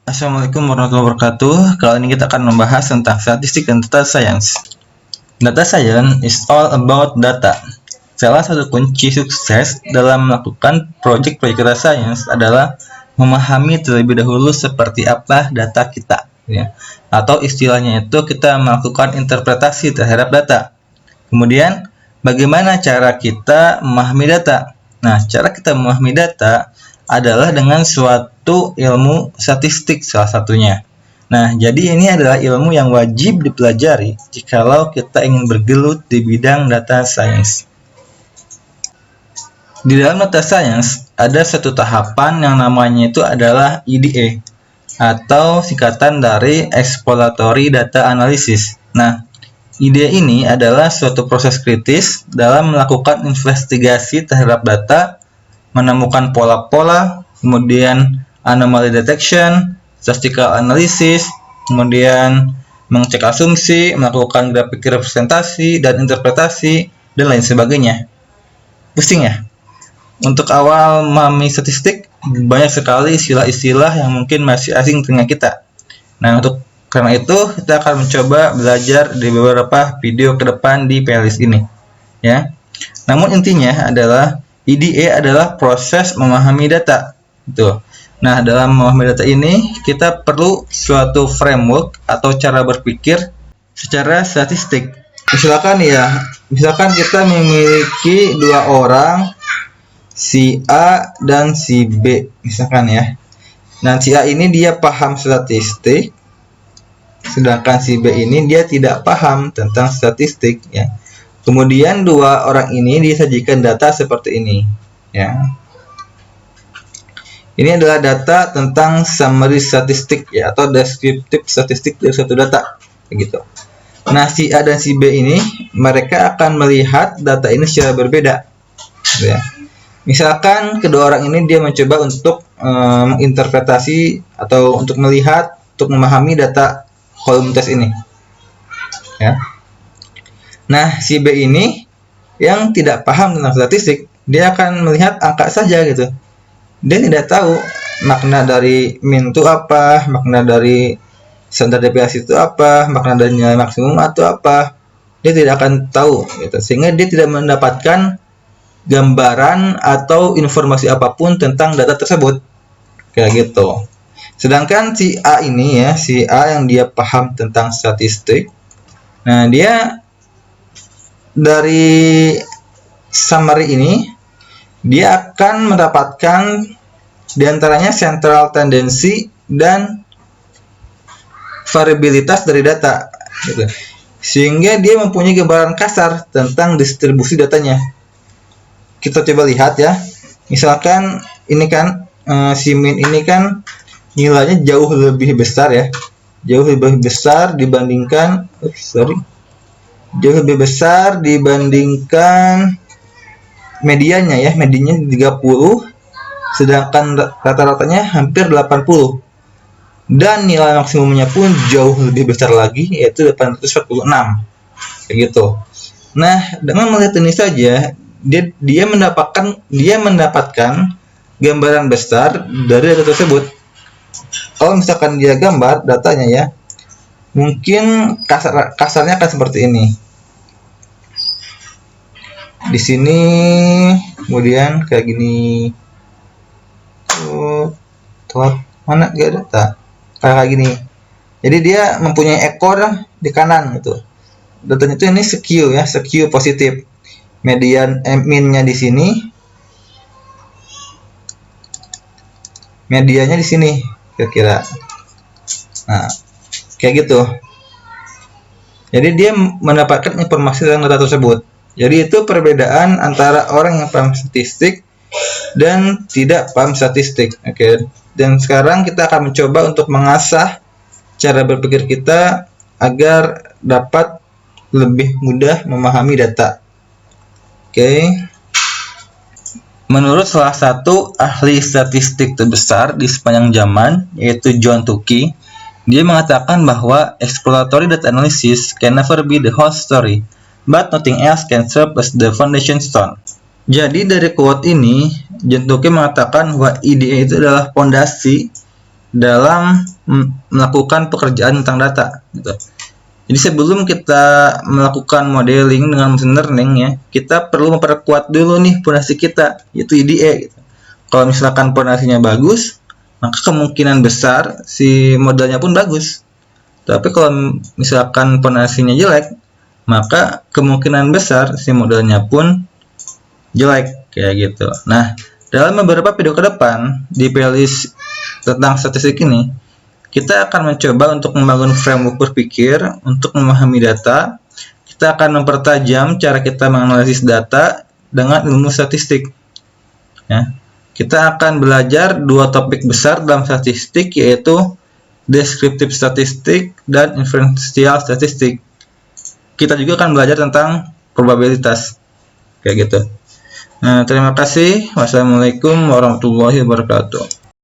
Assalamualaikum warahmatullahi wabarakatuh. Kali ini kita akan membahas tentang statistik dan data science. Data science is all about data. Salah satu kunci sukses dalam melakukan proyek-proyek data science adalah memahami terlebih dahulu seperti apa data kita, ya. Atau istilahnya itu kita melakukan interpretasi terhadap data. Kemudian, bagaimana cara kita memahami data? Nah, cara kita memahami data adalah dengan suatu ilmu statistik salah satunya. Nah, jadi ini adalah ilmu yang wajib dipelajari jikalau kita ingin bergelut di bidang data science. Di dalam data science ada satu tahapan yang namanya itu adalah EDA atau singkatan dari Exploratory Data Analysis. Nah, EDA ini adalah suatu proses kritis dalam melakukan investigasi terhadap data, menemukan pola-pola, kemudian anomaly detection, statistical analysis, kemudian mengecek asumsi, melakukan grafik representasi dan interpretasi, dan lain sebagainya. Pusing ya? Untuk awal memahami statistik, banyak sekali istilah-istilah yang mungkin masih asing dengan kita. Nah, karena itu kita akan mencoba belajar di beberapa video ke depan di playlist ini, ya. Namun intinya adalah EDA adalah proses memahami data. Gitu. Nah, dalam memahami data ini kita perlu suatu framework atau cara berpikir secara statistik. Misalkan kita memiliki dua orang, si A dan si B, misalkan ya. Nah, si A ini dia paham statistik, sedangkan si B ini dia tidak paham tentang statistik, ya. Kemudian dua orang ini disajikan data seperti ini, ya. Ini adalah data tentang summary statistik, ya, atau deskriptif statistik dari suatu data, begitu. Nah, si A dan si B ini mereka akan melihat data ini secara berbeda, ya. Misalkan kedua orang ini dia mencoba untuk menginterpretasi atau untuk melihat, untuk memahami data kolom tes ini, ya. Nah, si B ini yang tidak paham tentang statistik, dia akan melihat angka saja gitu. Dia tidak tahu makna dari min itu apa, makna dari standar deviasi itu apa, makna dari nilai maksimum atau apa. Dia tidak akan tahu gitu. Sehingga dia tidak mendapatkan gambaran atau informasi apapun tentang data tersebut. Kayak gitu. Sedangkan si A ini, ya, si A yang dia paham tentang statistik. Nah, dia dari summary ini dia akan mendapatkan diantaranya central tendency dan variabilitas dari data, gitu. Sehingga dia mempunyai gambaran kasar tentang distribusi datanya. Kita coba lihat ya, misalkan ini kan si min ini kan nilainya jauh lebih besar, ya, jauh lebih besar dibandingkan jauh lebih besar dibandingkan medianya, ya. Medianya 30, sedangkan rata-ratanya hampir 80. Dan nilai maksimumnya pun jauh lebih besar lagi, yaitu 846. Kayak gitu. Nah, dengan melihat ini saja, dia mendapatkan gambaran besar dari data tersebut. Kalau misalkan dia gambar datanya, ya, mungkin kasarnya akan seperti ini. Di sini kemudian kayak gini. Mana gak data? Kayak gini. Jadi dia mempunyai ekor di kanan gitu. Datanya itu ini skew, ya, skew positif. Median minnya di sini. Medianya di sini kira-kira. Nah, kayak gitu. Jadi dia mendapatkan informasi tentang data tersebut. Jadi itu perbedaan antara orang yang paham statistik dan tidak paham statistik. Oke. Dan sekarang kita akan mencoba untuk mengasah cara berpikir kita agar dapat lebih mudah memahami data. Oke. Menurut salah satu ahli statistik terbesar di sepanjang zaman, yaitu John Tukey, dia mengatakan bahwa exploratory data analysis can never be the whole story, but nothing else can serve as the foundation stone. Jadi dari quote ini, John Tukey mengatakan bahwa EDA itu adalah fondasi dalam melakukan pekerjaan tentang data gitu. Jadi sebelum kita melakukan modeling dengan machine learning ya, kita perlu memperkuat dulu nih fondasi kita, yaitu IDE gitu. Kalau misalkan fondasinya bagus, maka kemungkinan besar si modelnya pun bagus. Tapi kalau misalkan fondasinya jelek, maka kemungkinan besar si modelnya pun jelek kayak gitu. Nah, dalam beberapa video ke depan di playlist tentang statistik ini, kita akan mencoba untuk membangun framework berpikir untuk memahami data. Kita akan mempertajam cara kita menganalisis data dengan ilmu statistik. Ya. Kita akan belajar dua topik besar dalam statistik, yaitu descriptive statistik dan inferential statistik. Kita juga akan belajar tentang probabilitas. Kayak gitu. Nah, terima kasih. Wassalamualaikum warahmatullahi wabarakatuh.